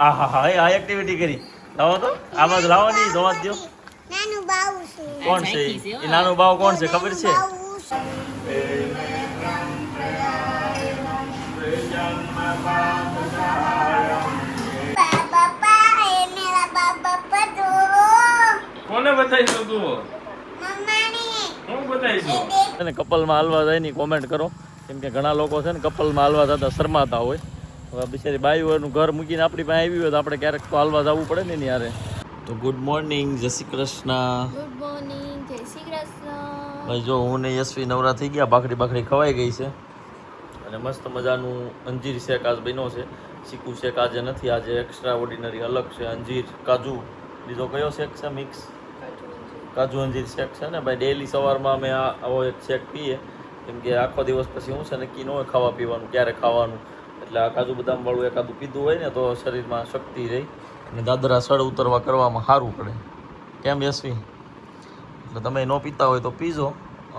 આ હા હા આ એક્ટિવિટી કરી લાવો તો આમાં જ લાવવાની જોવા જ દો નાનું બાવ છે કોણ છે એ નાનું બાવ કોણ છે ખબર છે બાપા એ મેરા બાપા તો કોને બતાવીશું તું મમ્માને હું બતાવીશું અને કપલમાં હાલવા જાય ની કોમેન્ટ કરો કેમ કે ઘણા લોકો છે ને કપલમાં હાલવા જતા શરમાતા હોય હવે બિચારી બાઈઓનું ઘર મૂકીને આપણી પાસે આવી હોય તો આપણે ક્યારેક તો હાલવા જવું પડે ને યારે તો ગુડ મોર્નિંગ જય શ્રી કૃષ્ણ ગુડ મોર્નિંગ જય શ્રી કૃષ્ણ ભાઈ જો હું ને યશવી નવરા થઈ ગયા ભાખરી ખવાઈ ગઈ છે અને મસ્ત મજાનું અંજીર શેક આજ બન્યો છે ચીકુ શેક આજે નથી આજે એક્સ્ટ્રા ઓર્ડિનરી અલગ છે અંજીર કાજુ બીજો કયો શેક છે મિક્સ કાજુ અંજીર શેક છે ને ભાઈ ડેઈલી સવારમાં અમે આવો એક શેક પીએ કેમ કે આખો દિવસ પછી હું છે નક્કી ન હોય ખાવા પીવાનું ક્યારે ખાવાનું એટલે આ કાજુ બદામ વાળું એકાદું પીધું હોય ને તો શરીરમાં શક્તિ રહી અને દાદરા સળ ઉતરવા કરવામાં સારું પડે કેમ યશવી એટલે તમે ન પીતા હોય તો પીજો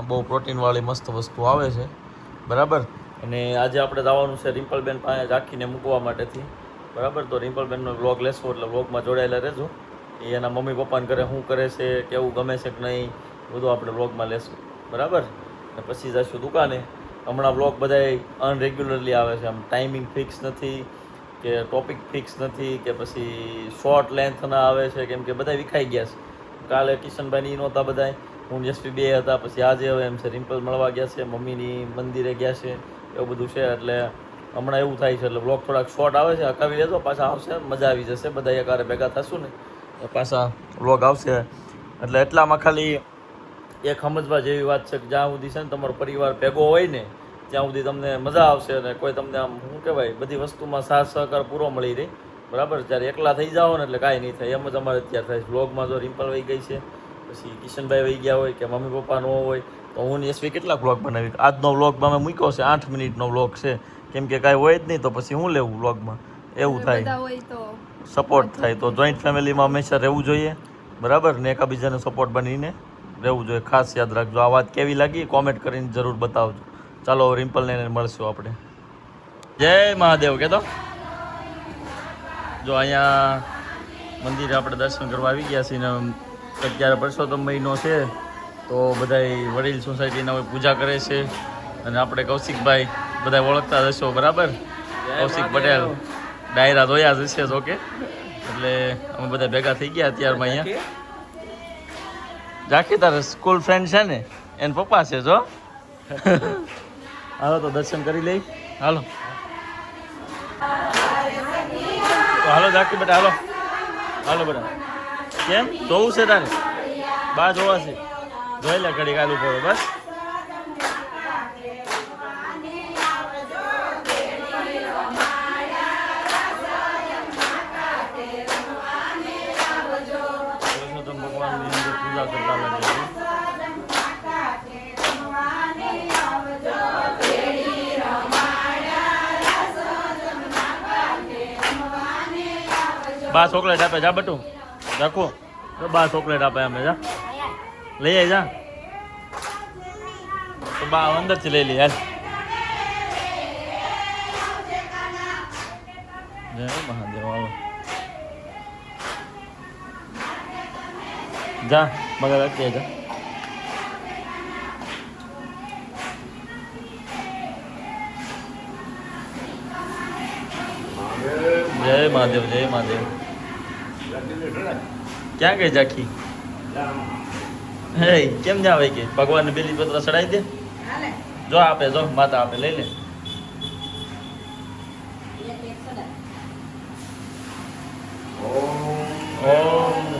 બહુ પ્રોટીનવાળી મસ્ત વસ્તુ આવે છે બરાબર અને આજે આપણે જવાનું છે રિમ્પલબેન પાસે રાખીને મૂકવા માટેથી બરાબર તો રિમ્પલબેનનો વ્લોગ લેશો એટલે વ્લોગમાં જોડાયેલા રહેજો એ એના મમ્મી પપ્પાને ઘરે શું કરે છે કેવું ગમે છે કે નહીં બધું આપણે વ્લોગમાં લેશું બરાબર અને પછી જઈશું દુકાને હમણાં વ્લોગ બધા અનરેગ્યુલરલી આવે છે આમ ટાઈમિંગ ફિક્સ નથી કે ટોપિક ફિક્સ નથી કે પછી શોર્ટ લેન્થના આવે છે કેમ કે બધા વિખાઈ ગયા છે કાલે કિશનભાઈની નહોતા બધા હું યશવી બે હતા પછી આજે હવે એમ છે રિમ્પલ મળવા ગયા છે મમ્મીની મંદિરે ગયા છે એવું બધું છે એટલે હમણાં એવું થાય છે એટલે વ્લોગ થોડાક શોર્ટ આવે છે હકાવી લેજો પાછા આવશે મજા આવી જશે બધા એકારે ભેગા થશું ને પાછા વ્લોગ આવશે એટલે એટલામાં ખાલી એક સમજવા જેવી વાત છે કે જ્યાં સુધી છે ને તમારો પરિવાર ભેગો હોય ને ત્યાં સુધી તમને મજા આવશે અને કોઈ તમને આમ શું કહેવાય બધી વસ્તુમાં સાથ સહકાર પૂરો મળી રહે બરાબર જ્યારે એકલા થઈ જાઓ ને એટલે કાંઈ નહીં થાય એમ જ અમારે અત્યારે થાય વ્લોગમાં જો રિમ્પલ વહી ગઈ છે પછી કિશનભાઈ વહી ગયા હોય કે મમ્મી પપ્પા ન હોય તો હું ને યશવી કેટલા વ્લોગ બનાવી આજનો વ્લોગમાં મેં મૂક્યો છે 8 મિનિટનો વ્લોગ છે કેમ કે કાંઈ હોય જ નહીં તો પછી હું લેવું વ્લોગમાં એવું થાય સપોર્ટ થાય તો જોઈન્ટ ફેમિલીમાં હંમેશા રહેવું જોઈએ બરાબર ને એકાબીજાને સપોર્ટ બનીને રહેવું જોઈએ ખાસ યાદ રાખજો આ વાત કેવી લાગી કોમેન્ટ કરીને જરૂર બતાવજો ચાલો રિમ્પલને મળશું આપણે જય મહાદેવ કહેતો જો અહીંયા મંદિરે આપણે દર્શન કરવા આવી ગયા છીએ ને અત્યારે પરસોત્તમ મહિનો છે તો બધાય વડીલ સોસાયટીના પૂજા કરે છે અને આપણે કૌશિકભાઈ બધા ઓળખતા જશો બરાબર કૌશિક પટેલ ડાયરા જોયા જ હશે ઓકે એટલે અમે બધા ભેગા થઈ ગયા અત્યારમાં અહીંયા રાખી તારે સ્કૂલ ફ્રેન્ડ છે ને એને પપ્પા છે જો હાલો તો દર્શન કરી લઈ હાલો તો હાલો રાખી બેટા હાલો હાલો બેટા કેમ જોવું છે તારે બા જોવા છે જોઈ લે ઘડી કાલું પડો બસ ભગવાનની પૂજા કરતા લાગે બા ચોકલેટ આપે જા બટું રાખો બા ચોકલેટ આપે અમે જા લઈ આવી જા તો બા અંદરથી લઈ લઈ હાલ જય મહાદેવ હાલો જા મગર રાખી જા જય મહાદેવ જય મહાદેવ ક્યાં ગઈ જાખી હે કેમ ના આવે કે ભગવાનને બેલી પત્ર ચડાવી દે જો આપે જો માતા આપે લઈ લે ઓમ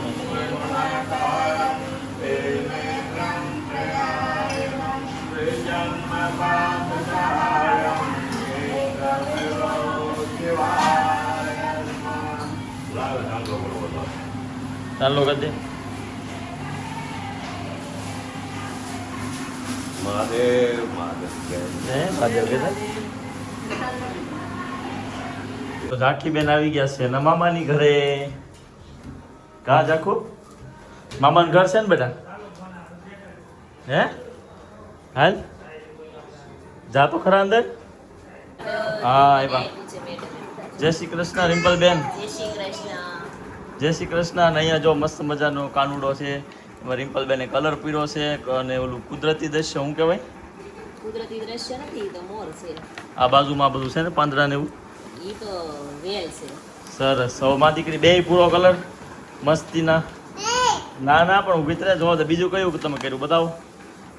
ચાલો કરી દે મહાદેવ મહાદેવ મહાદેવ કે તો રાખી બેન આવી ગયા છે ને મામાની ઘરે કા જાખો મામાનું ઘર છે ને બેટા હે હાલ જા તો ખરા અંદર હા આવ્યા જય શ્રી કૃષ્ણ રિમ્પલ બેન જય શ્રી જય શ્રી કૃષ્ણ. અને અહીંયા જો મસ્ત મજાનો કાનુડો છે, એમાં રિમ્પલબેને કલર પીરો છે અને ઓલું કુદરતી દ્રશ્ય શું કહેવાય? કુદરતી દ્રશ્ય નથી તો મોર છે. આ બાજુમાં બધું છે ને પાંદડા ને એવું. ઈ તો વેલ છે. સરસ. હવે માં દીકરી બે પૂરો કલર મસ્તીના. ના ના પણ ઊભી જ રહે. જોવો તો બીજું કયું તમે કર્યું બતાવો.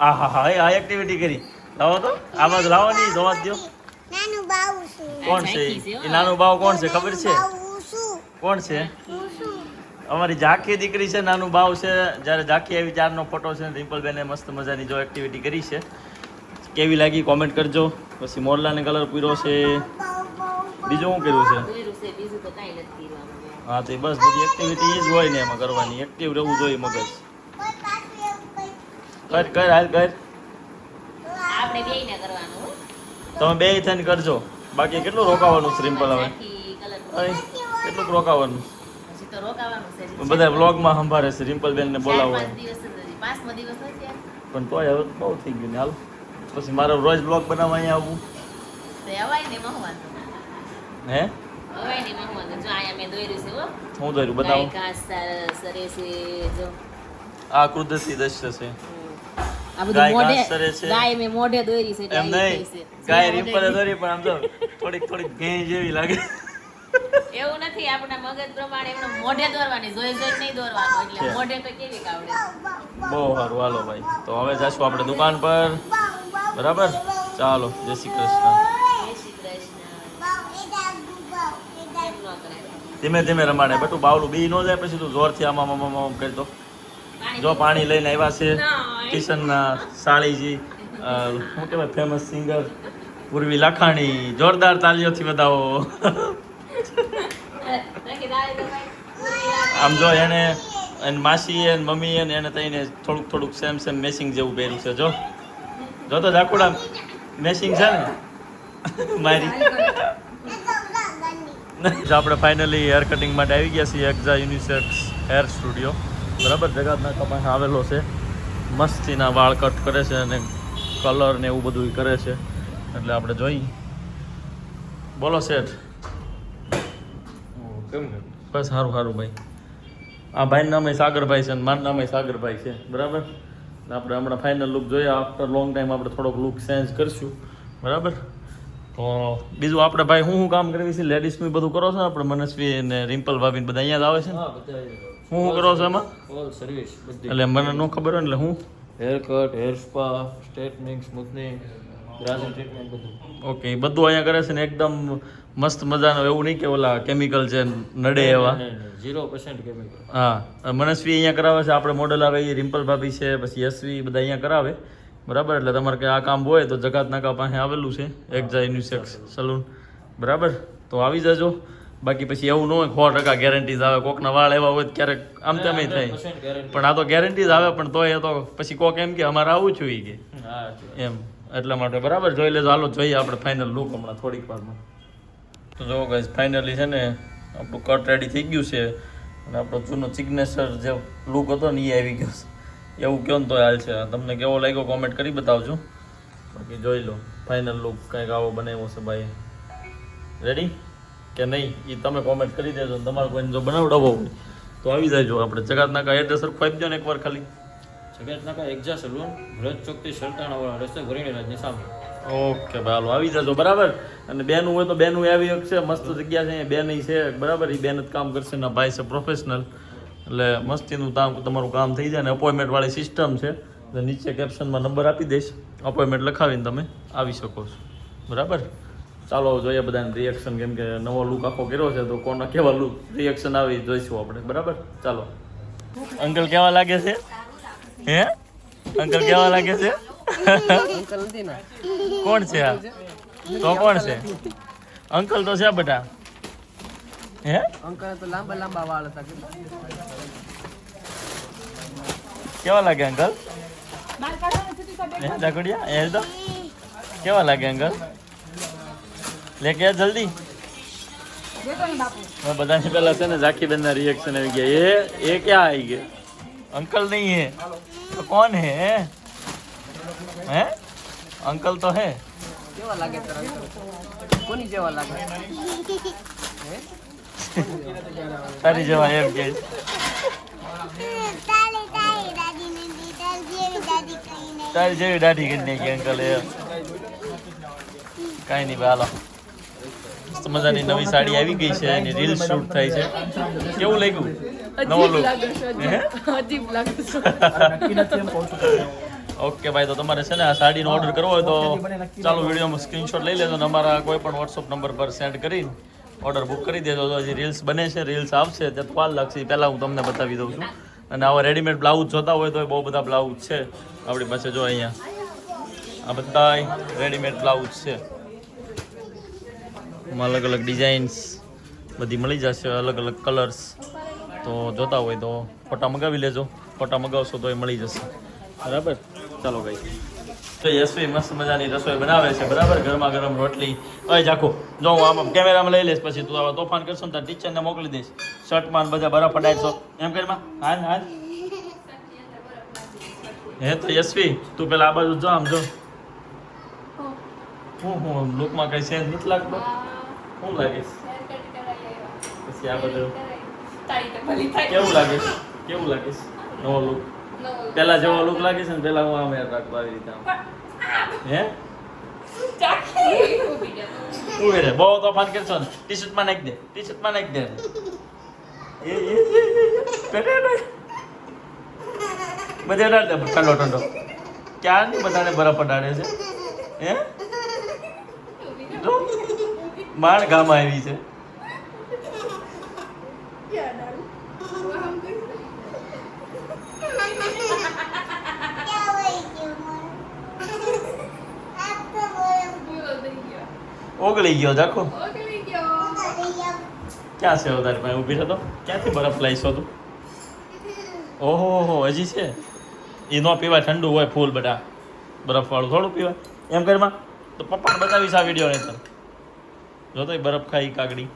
આ હા હા આ એક્ટિવિટી કરી. લાવો તો આ બાજુ લાવો નહીં, જોવા જ દો. નાનું બાવું છું. કોણ છે એ નાનું બાવ? કોણ છે ખબર છે? બાવું છું. કોણ છે? હું છું. અમારી ઝાંખી દીકરી છે, નાનું બાવ છે. જ્યારે ઝાંખી આવી ત્યારનો ફોટો છે. રિમ્પલબેને મસ્ત મજાની જો એક્ટિવિટી કરી છે, કેવી લાગી કોમેન્ટ કરજો. પછી મોરલાને કલર પૂરો છે. બીજું શું કર્યું છે? દોર્યું છે, બીજું તો કાંઈ નથી કર્યું આમાં. હા તો બસ બધી એક્ટિવિટી એ જ હોય ને એમાં કરવાની. એક્ટિવ રહેવું જોઈએ મગજ. કોઈ પાછું એવું કંઈ કર કર હાલ કર. આપણે બેયને કરવાનું હો. તમે બે થઈને કરજો. બાકી કેટલું રોકાવાનું છે રિમ્પલ હવે? ઝાંખી કલર અહીં કેટલું રોકાવાનું? હજી તો રોકાવાનું છે. બધા વ્લોગમાં સંભાળે છે રિમ્પલબેનને બોલાવો. 4-5 દિવસ જ હજી. 5મો દિવસ નથી આ. પણ તોય હવે બહુ થઈ ગયું ને હાલ. પછી મારો રોજ બ્લોગ બનાવવા અહીંયા આવવું. તો અવાય ને મહુવાનું. હે અવાય ને મહુવાનું. જો અહીંયા મેં દોર્યું છે હો. હું દોર્યું બતાવો. ગાય ઘાસ સરે છે જો. આ કુદરતી દ્રશ્ય છે. આ બધું ગાય મોઢે ઘાસ સરે છે. ગાય મેં મોઢે દોરી છે એટલે એમ આવી નહીં, થઈ છે. ગાય મોઢે રિમ્પલે દોરી પણ આમ જો થોડીક થોડીક ઘેં જેવી લાગે. એવું નથી, આપણા મગજ પ્રમાણે એમને મોઢે દોરવાની, જોઈ જોઈ નહીં દોરવાનું. એટલે છે. મોઢે તો કેવી આવડે. બહુ સારું. હાલો ભાઈ, તો હવે જઈશું આપણે દુકાન પર. બરાબર, ચાલો. જય શ્રી કૃષ્ણ. જય શ્રી કૃષ્ણ. બાવ એ ડાગુ બાવ એ ડાગુ. એમ ન કરાય. ધીમે ધીમે રમાડે બટું. બાવલું બી ન જાય પછી તું જોરથી આમ આમ આમ આમ કરી દો. જો પાણી લઈને આવ્યા છે કિશનના સાળીજી, શું કહેવાય ફેમસ સિંગર પૂર્વી લાખાણી. જોરદાર તાલીઓથી વધાવો. નક્કી દાળી તો ભાઈ પૂરી લાગે. આમ જો એને અને માસી અને મમ્મી અને એને તઈને થોડુંક થોડુંક સેમ સેમ મેસિંગ જેવું પહેર્યું છે. જો જો તો ઝાકુડા મેસિંગ છે ને મારી. જો આપણે ફાઇનલી હેર કટિંગ માટે આવી ગયા છીએ એક્ઝા યુનિસેક્સ હેર સ્ટુડિયો. બરાબર, જગતના પાસે આવેલો છે. મસ્તીના વાળ કટ કરે છે અને કલર ને એવું બધું કરે છે. એટલે આપણે જોઈ. બોલો શેઠ. કેમ ને? બસ સારું સારું ભાઈ. આ ભાઈનું નામ સાગરભાઈ છે અને મારું નામ સાગરભાઈ છે. બરાબર, આપણે હમણાં ફાઇનલ લુક જોઈએ. આફ્ટર લોંગ ટાઈમ આપણે થોડોક લુક ચેન્જ કરશું. બરાબર, તો બીજું આપણે ભાઈ શું કામ કરવી છે? લેડીઝનું બધું કરો છો આપણે? મનસ્વી અને રિમ્પલ ભાભી બધા અહીંયા જ આવે છે ને? હા, બધા શું કરો છો એમાં? ઓલ સર્વિસ બધી. એટલે મને ન ખબર હોય ને એટલે હું. Hair cut, hair spa, straightening, smoothing, ગ્રાસિંગ ટ્રીટમેન્ટ બધું. ઓકે, બધું અહીંયા કરે છે ને એકદમ મસ્ત મજાનું. એવું નહીં કે ઓલા કેમિકલ છે નડે એવા. 0% કેમિકલ. હા, મનસ્વી અહીંયા કરાવે છે. આપણે મોડલ આવે એ રિમ્પલ ભાભી છે, પછી યશવી બધા અહીંયા કરાવે. બરાબર, એટલે તમારે કંઈ આ કામ હોય તો જગાત નાકા પાસે આવેલું છે એક્ઝા યુનિસેક્સ સલૂન. બરાબર, તો આવી જજો. બાકી પછી એવું ન હોય 100% ગેરંટીઝ આવે. કોકના વાળ એવા હોય તો ક્યારેક આમ તેમ થાય, 100% guarantee. પણ આ તો ગેરંટીઝ આવે. પણ તોય એ તો પછી કોક એમ કે અમારે આવું છું ઈ કે હા, એમ. એટલા માટે બરાબર જોઈ લેજો. હાલો જોઈએ આપણે ફાઇનલ લુક હમણાં થોડીક વારમાં. તો જો ગાઈસ ફાઇનલી છે ને આપણું કટ રેડી થઈ ગયું છે અને આપણો જૂનો સિગ્નેચર જે લુક હતો ને એ આવી ગયો છે. એવું કહો ને તો હાલ છે. તમને કેવો લાગ્યો કોમેન્ટ કરી બતાવજો. બાકી જોઈ લો ફાઇનલ લુક કંઈક આવો બનાવ્યો છે ભાઈ. રેડી કે નહીં એ તમે કોમેન્ટ કરી દેજો. તમારે કોઈને જો બનાવડાવો હોય તો આવી જાયજો. આપણે જગતનાકા એડ્રેસ સરખું આપી દો ને એકવાર ખાલી. જગતનાકા એક્ઝા સલૂન, ભરત ચોકથી સલ્ટાણાવાળા રસ્તે ભરીણેલાની સામે. ઓકે ભાઈ, હાલો આવી જજો. બરાબર, અને બેનું હોય તો બેનું આવી શકશે. મસ્ત જગ્યા છે અહીંયા. બેન છે બરાબર, એ બેન જ કામ કરશે ને ભાઈ છે પ્રોફેશનલ. એટલે મસ્તીનું તમારું કામ થઈ જાય ને અપોઇન્ટમેન્ટ વાળી સિસ્ટમ છે. એટલે નીચે કેપ્શનમાં નંબર આપી દઈશ. અપોઇન્ટમેન્ટ લખાવીને તમે આવી શકો છો. બરાબર, ચાલો જોઈએ બધાને રિએક્શન. કેમ કે નવો લુક આખો કર્યો છે તો કોના કેવા લુક રિએક્શન આવી જોઈશું આપણે. બરાબર, ચાલો. અંકલ કેવા લાગે છે? હે અંકલ કેવા લાગે છે? કોણ છે આ? તો કોણ છે? અંકલ તો છે બેટા. હે અંકલ તો લાંબા લાંબા વાળ હતા. કેવા લાગે અંકલ? જાકડિયા એ તો કેવા લાગે અંકલ? લેકે આ જલ્દી. બધાની પહેલા છે ને ઝાકીબેન ના રિએક્શન આવી ગયા. એ ક્યાં આવી ગયા? અંકલ નહીં હે તો કોણ હે? હે અંકલ તો હે. કેવા લાગે તારા અંકલ? કોની જેવા લાગે? હે? તારી જેવા એમ કે તારી જેવી દાઢી કરી નાખી અંકલ એ કાંઈ નહીં ભાઈ હાલો મસ્ત મજાની નવી સાડી આવી ગઈ છે એની રીલ શૂટ થાય છે કેવું લાગ્યું નવો લુક અજીબ લાગે છે. ઓકે ભાઈ તો તમારે છે ને આ સાડીનો ઓર્ડર કરવો હોય તો ચાલો વિડીયોમાં સ્ક્રીનશોટ લઈ લેજો અને અમારા કોઈ પણ વોટ્સઅપ નંબર પર સેન્ડ કરીને ઓર્ડર બુક કરી દેજો તો હજી રીલ્સ બને છે રીલ્સ આવશે તે વાર લાગશે એ પહેલાં હું તમને બતાવી દઉં છું અને આવા રેડીમેડ બ્લાઉઝ જોતા હોય તો બહુ બધા બ્લાઉઝ છે આપણી પાસે જો અહીંયા આ બધા રેડીમેડ બ્લાઉઝ છે એમાં અલગ અલગ ડિઝાઇન્સ બધી મળી જશે અલગ અલગ કલર્સ તો જોતા હોય તો ફોટા મગાવી લેજો ફોટા મગાવશો તો એ મળી જશે બરાબર ચાલો ભાઈ તો યશવી મસ્ત મજાની રસોઈ બનાવે છે બરાબર ગરમા ગરમ રોટલી હવે જાખો જો હું આમ કેમેરામાં લઈ લઈશ પછી તું આવા તોફાન કરશો ને તાર ટીચરને મોકલી દઈશ શર્ટમાં બધા બરફ અડાડશો એમ કરીમાં હાલ હાલ હે તો યશવી તું પેલા આ બાજુ જો આમ જો હું લુકમાં કઈ સેન્સ નથી લાગતો શું લાગે પછી આ બધું કેવું લાગે કેવું લાગે નવો લુક પેલા જેવો લુક લાગે છે ને પેલા હું આમ રાખતો આવી રીતે હે ઉભી રે બહુ તોફાન કરશો ને ટી શર્ટમાં નાખી દે ટી શર્ટમાં નાખી દે બધે અડાડ દે ઠંડો ઠંડો ક્યાં નહીં બધાને બરફ અડાડે છે હે જો માણ ગામ આવી છે ઓગળી ગયો જાખો ક્યાં છે તારી પાસે ઊભી થતો ક્યાંથી બરફ લાવીશો તું ઓહો હજી છે એ ન પીવાય ઠંડુ હોય ફૂલ બધા બરફવાળું થોડું પીવાય એમ કરીમાં તો પપ્પાને બતાવીશ આ વિડીયો નહીં જો તો બરફ ખાઈ કાગડી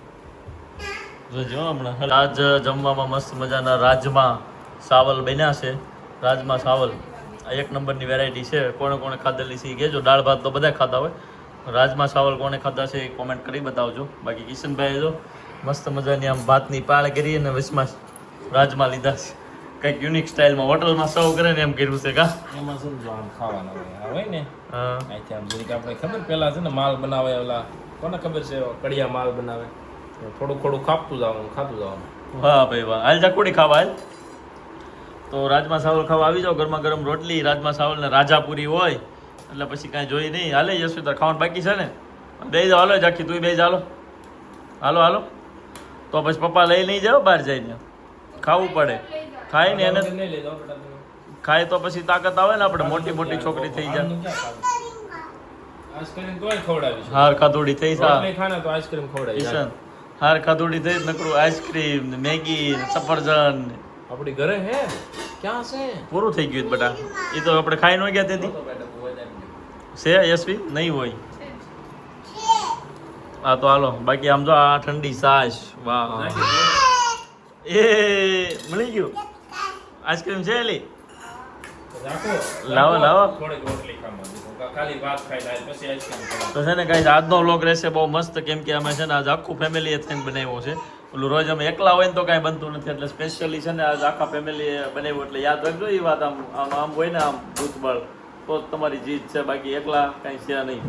જો હમણાં આજ જમવામાં મસ્ત મજાના રાજમા ચાવલ બન્યા છે રાજમા ચાવલ આ એક નંબરની વેરાયટી છે કોણે કોણે ખાધેલી છે એ કહેજો દાળ ભાત તો બધા ખાતા હોય રાજમા ચાવલ કોણે ખાધા છે એ કોમેન્ટ કરી બતાવજો બાકી કિશનભાઈએ જો મસ્ત મજાની આમ ભાતની પાળ કરી અને વચમાં રાજમા લીધા છે કંઈક યુનિક સ્ટાઇલમાં હોટલમાં સર્વ કરે ને એમ કર્યું છે કા એમાં સમજો આમ ખાવાના હોય ને હા અહીંથી આમ જરીક આપણે ખબર પેલા છે ને માલ બનાવે ઓલા કોને ખબર છે કડિયા માલ બનાવે થોડું થોડું ખાતું જવાનું ખાતું જવાનું વાહ ભાઈ વાહ હાલ જાકુડી ખાવા હાલ તો રાજમા ચાવલ ખાવા આવી જાઓ ગરમા ગરમ રોટલી રાજમા ચાવલ ને રાજાપુરી હોય એટલે પછી કાંઈ જોઈ નહીં હાલે જશું તાર ખાવાનું બાકી છે ને બે જાઓ હાલો જાખી તું બે હાલો હાલો હાલો તો પછી પપ્પા લઈ નહીં જાઓ બહાર જઈને ખાવું પડે ખાય ને એને નહીં લઈ જાઓ બેટા તમે. ખાય તો પછી તાકાત આવે ને આપણે મોટી મોટી છોકરી થઈ જાય આનું ક્યાં ખાવું? આઈસ્ક્રીમ તોય ખવડાવીશું. હાર ખાધુડી થઈ સા રોટલી ખાને તો આઈસ્ક્રીમ ખવડાવી ઈશાન હાર ખાધુડી થઈ નકરું આઈસ્ક્રીમ ને મેગી ને સફરજન ને આપણી ઘરે હે ક્યાં છે પૂરું થઈ ગયું બટા એ તો આપણે ખાઈ ન ગયા તેથી છે યશવી નહીં હોય હા તો હાલો બાકી આમ જો આ ઠંડી છાશ વાહ એ મળી ગયું આઈસ્ક્રીમ છે એલી રાખો લાવો, લાવો. થોડીક રોટલી ખાવા ખાલી ભાત ખાઈ લે પછી આઈસ્ક્રીમ ખાવા તો છે ને કાંઈ આજનો વ્લોગ રહેશે બહુ મસ્ત કેમ કે અમે છે ને આજ આખું ફેમિલીએ થઈને બનાવ્યો છે ઓલું રોજ અમે એકલા હોય ને તો કાંઈ બનતું નથી એટલે સ્પેશિયલી છે ને આજ આખા ફેમિલીએ બનાવ્યું એટલે યાદ રાખજો એ વાત આમ આમ આમ હોય ને આમ ભૂતબળ તો જ તમારી જીત છે બાકી એકલા કાંઈ છે નહીં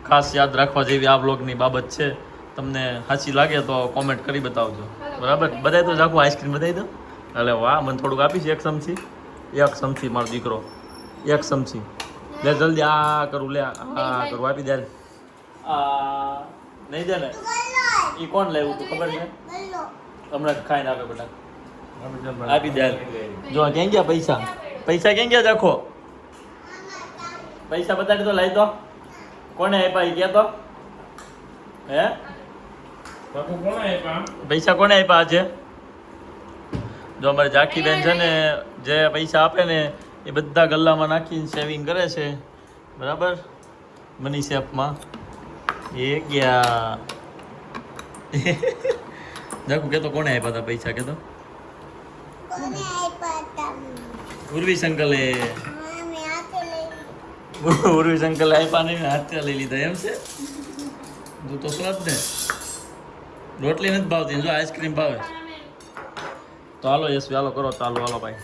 ખાસ યાદ રાખવા જેવી આ વ્લોગની બાબત છે તમને સાચી લાગે તો કોમેન્ટ કરી બતાવજો બરાબર બધાય તો જ આખું આઈસ્ક્રીમ બતાવી દો એટલે વાહ મને થોડુંક આપીશ એક ચમચી મારો દીકરો એક ચમચી લે જલ્દી આ કરું લે આ કરું આપી દે આ નહીં દે ને એ કોણ લેવું તું ખબર છે હમણાં ખાઈને આપે બધા આપી દે જો ક્યાં ગયા પૈસા પૈસા ક્યાં ગયા રાખો પૈસા બતાડી તો લઈ દો કોને આપ્યા એ કહેતો હે બાપુ કોણ આપ્યા પૈસા કોને આપ્યા આજે જો અમારે જાકી બેન છે ને જે પૈસા આપે ને એ બધા ગલ્લામાં નાખીને સેવિંગ કરે છે બરાબર મની શેપમાં એ ગયા જાકુ કહેતો કોને આપ્યા હતા પૈસા કહેતો ઉર્વી સંકલે ઉર્વી સંકલે આપ્યા નહીં હાથે લઈ લીધા એમ છે તું તો સ્વાદ ને રોટલી નથી ભાવતી જો આઈસ્ક્રીમ ભાવે. તો હાલો યશવી હાલો કરો ચાલો હાલો ભાઈ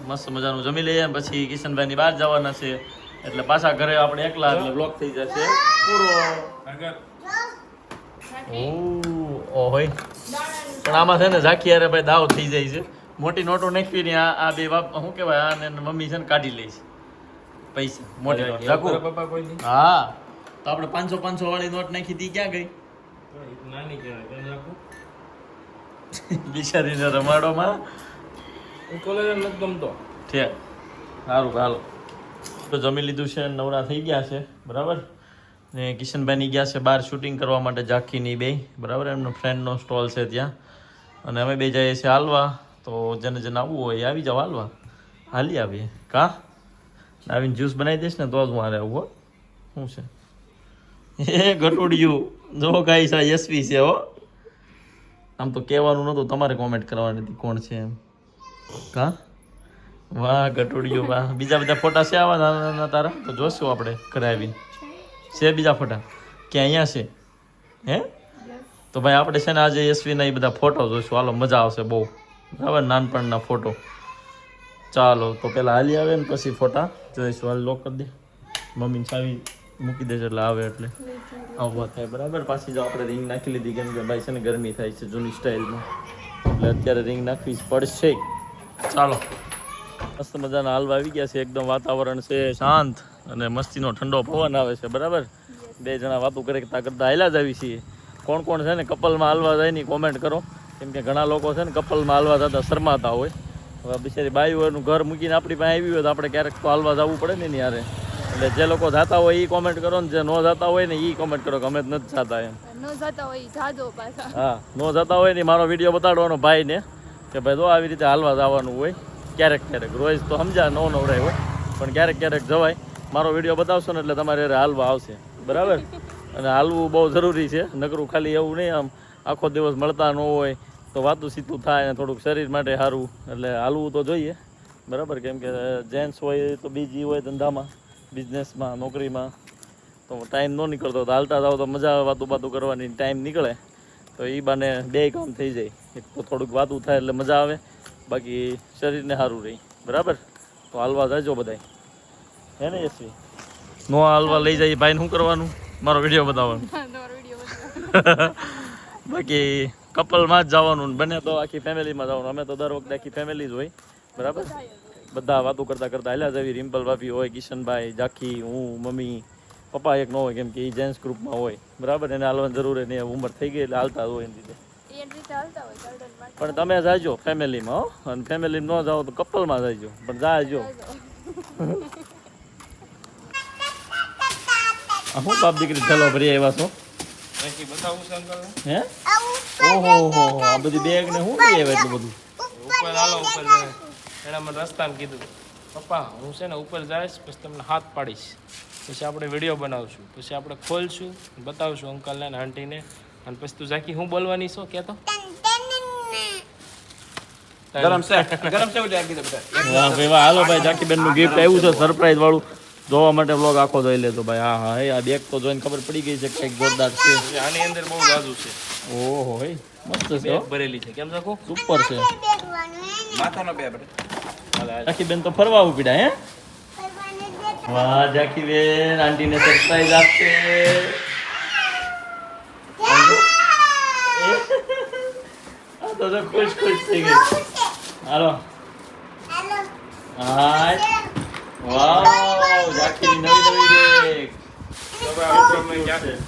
મસ્ત મજાનું જમી લઈએ પછી કિશનભાઈની બહાર જવાના છે એટલે પાછા ઘરે આપણે એકલા એટલે બ્લોક થઈ જશે પૂરો. આગળ ઓહોય પણ આમાં છે ને ઝાંખી યારે ભાઈ દાવ થઈ જાય છે. મોટી નોટો નાખવી ને આ બે બાપ શું કહેવાય આ ને મમ્મી છે ને કાઢી લે છે પૈસા મોટી નોટ એવું ઝાકુ. કરે પપ્પા કોઈ દી? હા તો આપણે 500 વાળી નોટ નાખી હતી ક્યાં ગઈ તો એ તો નાની કહેવાય કેમ રાખું બિચારીને રમાડોમાં હું કોલેજ નથી ગમતો. છે. સારું હાલો તો જમી લીધું છે નવરા થઈ ગયા છે બરાબર ને કિશનભાઈની ગયા છે બહાર શૂટિંગ કરવા માટે ઝાંખીની બે બરાબર એમનો ફ્રેન્ડનો સ્ટોલ છે ત્યાં અને અમે બે જઈએ છીએ હાલવા તો જેને જેને આવવું હોય એ આવી જાવ હાલવા હાલી આવીએ કા આવીને જ્યુસ બનાવી દઈશ ને તો જ મારે આવું હો શું છે એ ગટુડિયું જો ગાઈસ આ યશવી છે હો આમ તો કહેવાનું નહોતું તમારે કોમેન્ટ કરવાની હતી કોણ છે એમ કા વાહ ગટુડિયું વાહ બીજા બધા ફોટા છે આવા નાના નાના તારા તો જોશું આપણે ઘરે આવીને છે બીજા ફોટા કે અહીંયા છે હે તો ભાઈ આપણે છે ને આજે યશવીના એ બધા ફોટો જોઈશું હાલો મજા આવશે બહુ બરાબર નાનપણના ફોટો ચાલો તો પહેલાં હાલી આવે ને પછી ફોટા જોઈશું હાલ લોક કરી દે મમ્મીને ચાવી મૂકી દેજો એટલે આવે એટલે આવવા થાય બરાબર પાછી જો આપણે રિંગ નાખી લીધી કેમ કે ભાઈ છે ને ગરમી થાય છે જૂની સ્ટાઇલમાં એટલે અત્યારે રિંગ નાખવી જ પડશે ચાલો મસ્ત મજાના હાલવા આવી ગયા છે એકદમ વાતાવરણ છે શાંત અને મસ્તીનો ઠંડો પવન આવે છે બરાબર બે જણા વાતો કરતા કરતા હાલ્યા જ આવી છીએ કોણ કોણ છે ને કપલમાં હાલવા જાય ની કોમેન્ટ કરો કેમ કે ઘણા લોકો છે ને કપલમાં હાલવા જતા શરમાતા હોય હવે બિચારી બાઈઓનું ઘર મૂકીને આપણી પાસે આવી હોય તો આપણે ક્યારેક તો હાલવા જવું પડે ને યારે એટલે જે લોકો જાતા હોય એ કોમેન્ટ કરો ને જે ન જાતા હોય ને એ કોમેન્ટ કરો કે અમે જ નથી જાતા એમ નો જતા હોય જાદો પાછા. હા ન જતા હોય ને મારો વિડીયો બતાડવાનો ભાઈને કે ભાઈ તો આવી રીતે હાલવા જવાનું હોય ક્યારેક ક્યારેક રોજ તો સમજા નો નવરાય હોય પણ ક્યારેક ક્યારેક જવાય મારો વિડીયો બતાવશો ને એટલે તમારે હાલવા આવશે બરાબર અને હાલવું બહુ જરૂરી છે નકરું ખાલી એવું નહીં આમ આખો દિવસ મળતા ન હોય તો વાતું સીતું થાય ને થોડુંક શરીર માટે સારું એટલે હાલવું તો જોઈએ બરાબર કેમ કે જેન્ટ્સ હોય તો બીજી હોય ધંધામાં બિઝનેસમાં નોકરીમાં તો ટાઈમ ન નીકળતો તો હાલતા જાઓ તો મજા આવે વાતું બાતું કરવાની ટાઈમ નીકળે તો એ બાને બે કામ થઈ જાય એક તો થોડુંક વાતું થાય એટલે મજા આવે બાકી શરીરને સારું રહે બરાબર તો હાલવા જાજો બધાય હે ને યશવી નો હાલવા લઈ જાય ભાઈને શું કરવાનું મારો વિડીયો બતાવવાનો તમારો વિડીયો બાકી કપલમાં જ જવાનું બને તો આખી ફેમિલીમાં જવાનું અમે તો દર વખતે આખી ફેમિલી જ હોય બરાબર બધા વાતો કરતા કરતા હાલ્યા જવી રિમ્પલ ભાભી હોય કિશનભાઈ ઝાંખી હું મમ્મી પપ્પા એક ન હોય કેમ કે એ જેન્ટ્સ ગ્રુપમાં હોય બરાબર એને હાલવાની જરૂર નહીં ઉંમર થઈ ગઈ એટલે હાલતા જ હોય એની રીતે એ રીતે હાલતા હોય ગાર્ડનમાં. પણ તમે જાજો ફેમિલીમાં હો અને ફેમિલીમાં ન જાઓ તો કપલમાં જાજો પણ જાજો હું બાપ દીકરી થેલો ભરી આવ્યા છો અહીંથી બતાવું છે અંકલ હે ઓહો આ બધી બેગ ને શું લઈ આવ્યા એટલું બધું ઉપર હાલો ઉપર જાય એણે મને રસ્તામાં કીધું પપ્પા હું છે ને ઉપર જઈશ પછી તમને હાથ પાડીશ પછી આપણે વિડીયો બનાવશું પછી આપણે ખોલશું બતાવશું અંકલને ને આંટીને અને પછી તું ઝાંખી હું બોલવાની છો કહેતો ગરમ છે વાહ ભાઈ વાહ હાલો ભાઈ ઝાંખી બેન નું ગિફ્ટ આવ્યું છે સરપ્રાઈઝ વાળું જોવા માટે બ્લોગ આખો જોઈ લેતો ભાઈ હા હા એ આ બેગ તો જોઈને ખબર પડી ગઈ છે કંઈક જોરદાર છે આની અંદર બહુ જાદુ છે ઓહો હે મસ્ત છે બેગ ભરેલી છે કેમ ઝાંખું સુપર છે માથાનો બે આપણે ઝાંખી બેન તો ફરવા ઉપડ્યા હે વાહ ઝાંખી બેન આંટીને સરપ્રાઈઝ આપશે આ તો જો ખુશ થઈ ગઈ હાલો હા વાવ ઝાંખીની નવી બેગ ક્યાંથી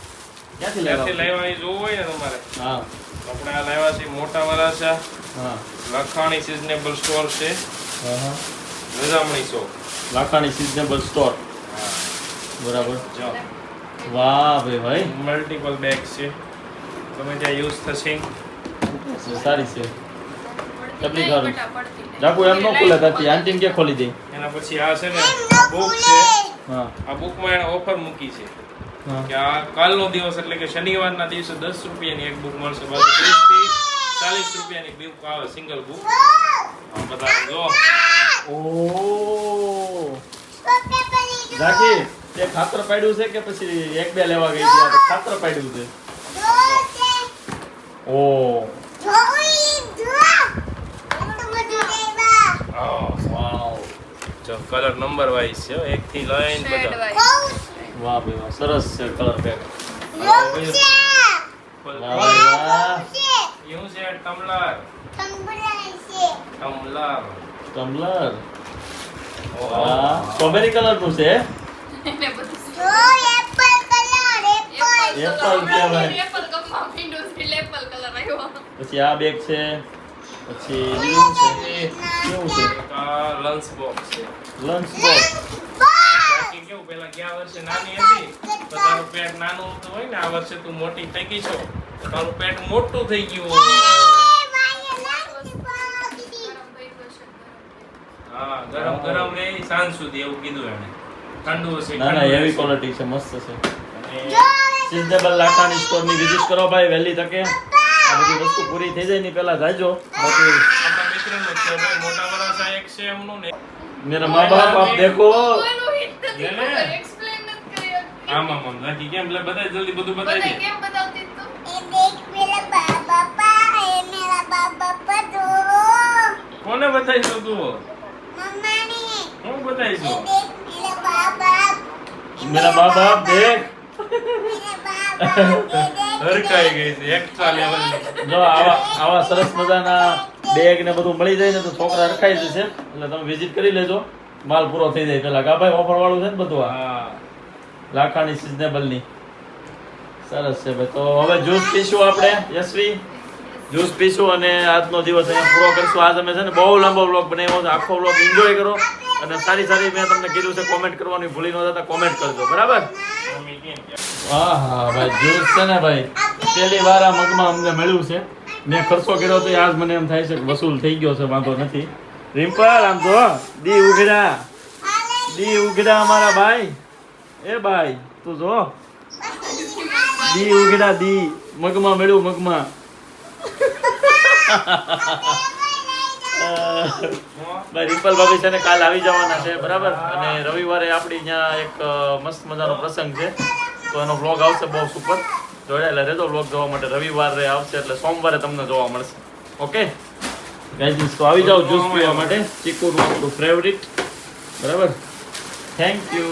ત્યાંથી લાવ્યા લાવ્યા એ જોવું હોય ને તમારે હા આપણે આ લાવ્યા છે મોટા વરાછા હા લખાણી સિઝનેબલ સ્ટોર છે હા રજામણી શોપ લાખાણી સિઝનેબલ સ્ટોર બરાબર જો વાહ ભાઈ ભાઈ મલ્ટિપલ બેગ છે તમે ત્યાં યુઝ થશે સારી છે તબલી ઘર જાકુ એમ ન ખોલે તાતી આંટીને કે ખોલી દે એના પછી આ છે ને બુક છે હા આ બુકમાં એને ઓફર મૂકી છે હા કે આ કાલનો દિવસ એટલે કે શનિવારના દિવસે 10 રૂપિયાની એક બુક મળશે બાકી 30 થી 40 રૂપિયાની બુક આવે સિંગલ બુક આ બધા જો ઓ જાકી તે ખાતર પાડ્યું છે કે પછી એક બે લેવા ગઈ છે આ તો ખાતર પાડ્યું છે ઓ જોઈ જો આ તો મજી લેવા વાવ જો કલર નંબર વાઇઝ છે 1 થી લઈને શેડ બધા વાઇઝ વાહ ભાઈ વાહ સરસ છે કલર પેક લોક છે વાહ ભાઈ વાહ છે એવું છે ટમલર સંભળાય છે ટમલર ટમ્બલર વાહ સ્ટ્રોબેરી કલર નું છે એને બધું જો એપલ કલર એપલ એપલ કહેવાય. એપલ કપમાં વિન્ડોઝ થી એપલ કલર આવ્યો પછી આ બેગ છે પછી લીલું છે કેવું છે આ લંચ બોક્સ છે લંચ બોક્સ બાકી કેવું પેલા ગયા વર્ષે નાની હતી તો તારું પેટ નાનું તો હોય ને આ વર્ષે તું મોટી થઈ ગઈ છો તો તારું પેટ મોટું થઈ ગયું હા ગરમ ગરમ રહે સાંજ સુધી એવું કીધું એને ઠંડુ હશે ના ના એવી ક્વોલિટી છે મસ્ત છે સિઝનેબલ લાખાની સ્ટોર ની વિઝિટ કરો ભાઈ વહેલી તકે આ બધી વસ્તુ પૂરી થઈ જાય ને પહેલા જાજો બાકી આપણા મિત્રનું જ છે ભાઈ મોટા વરાસા એક છે એમનું ને મેરા મા બાપ આપ દેખો કોઈનું હિટ નથી લે લે. ખબર એક્સપ્લેન નથી કરી શકતી. આમ આમ આમ નાખી કેમ લે બધાય જલ્દી બધું બતાવી બધાય દે કેમ બતાવતી તું ये देख मेरा बाबा है मेरा बाबा दो કોને બતાવીશું તું मम्मा ने હું ये બતાવીશું देख मेरा बाबा મેરા મા બાપ દેખ मेरा बाबा ये देख હરકાઈ ગઈ છે એક્સ્ટ્રા લેવલ જો આવા સરસ મજાના બેગ ને બધું મળી જાય ને તો છોકરા રખાઈ જશે એટલે તમે વિઝિટ કરી લેજો માલ પૂરો થઈ જાય પેલા કા ભાઈ ઓફર વાળું છે ને બધું આ હા લાખાની સિઝનેબલ ની સરસ છે ભાઈ તો હવે જ્યુસ પીશું આપણે યશવી જ્યુસ પીશું અને આજનો દિવસ અહીંયા પૂરો કરશું આજ અમે છે ને બહુ લાંબો વ્લોગ બનાવ્યો છે આખો વ્લોગ એન્જોય કરો અને સારી સારી મેં તમને કીધું છે કોમેન્ટ કરવાની ભૂલી ન જતા કોમેન્ટ કરજો બરાબર મમ્મી કેમ કે હા હા ભાઈ જ્યુસ છે ને ભાઈ પહેલી વાર આ મગમાં અમને મળ્યું છે મેં ખર્ચો કર્યો તો આજ મને એમ થાય છે કે વસૂલ થઈ ગયો છે વાંધો નથી રિમ્પલ આમ તો દી ઉઘડા અમારા ભાઈ એ ભાઈ તું જો દી ઉઘડા દી મગમાં મળ્યું મગમાં ભાઈ રિમ્પલ ભાભી છે ને કાલ આવી જવાના છે બરાબર અને રવિવારે આપણી ત્યાં એક મસ્ત મજાનો પ્રસંગ છે તો એનો વ્લોગ આવશે બહુ સુપર જોડાયેલા રહેજો વ્લોગ જોવા માટે રવિવારે આવશે એટલે સોમવારે તમને જોવા મળશે ઓકે ગાઈઝ તો આવી જાઓ જ્યુસ પીવા માટે ચીકુનું આપણું ફેવરિટ બરાબર થેન્ક યુ